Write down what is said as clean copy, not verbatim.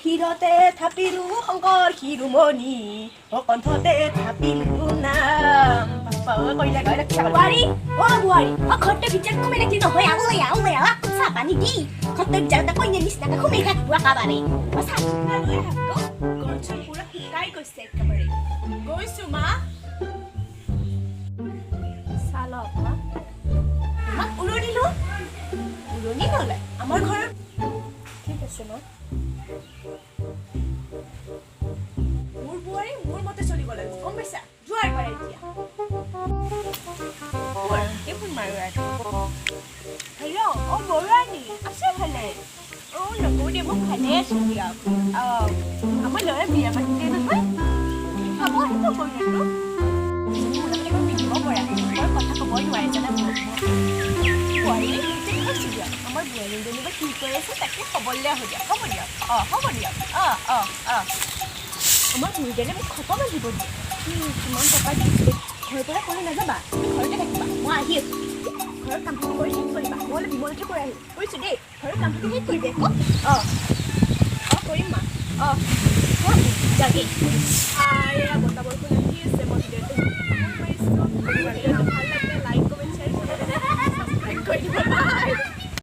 হিৰতে থাপিলো শংকৰ শিৰোমণি কণ্ঠতে থাপিলো নাম কৰিলে গাড়ী বোৱাৰী বোৱাৰী ঘৰতে ভিতৰত সোমাই ৰাখি নহয় ওলাই চাহ পানী দি ঘৰতে ভিতৰতে কইনা নিচিনাকে সোমাই থাকিব একেবাৰে চাহ লৈ আহক গলচোন পুৰা শুকাই গৈছে একেবাৰে গৈছো মা চাহ লওক মা তোমাক উৰণি নলয় আমাৰ ঘৰত ঠিক আছে মা মোৰ বোৱাৰী মোৰ মতে চলিব লাগিব গম পাইছা যোৱাৰ পাৰে এতিয়া ফোন মাৰো হেল্ল' বৰুৱানী আছে ভালে নকওঁ দে মই ভালে আছো দিয়ক আমাৰ ল'ৰাই বিয়া পাতিছে নহয় খাব আহিব কৰিলো পিন্ধিব পৰা মই কথা ক'ব নোৱাৰি জানা বোৱাৰী কৈছোঁ দিয়ক আমাৰ বোৱাৰীজনী বা কি কৰি আছে তাকে খবৰলৈ আহোঁ দিয়ক হ'ব দিয়ক আমাৰ দুয়োজনে মোক খবৰ লাগিব দিয়ক কিমান টকা দিছিলে ঘৰৰ পৰা কৰি নাযাবা ঘৰতে থাকিবা মই আহি আছোঁ ঘৰৰ কামখিনি কৰি শেষ কৰিবা মই অলপ বিমলতে কৰি আহিম কৰিছোঁ দেই ঘৰৰ কামখিনি শেষ কৰিবি আকৌ কৰিম মা যাবি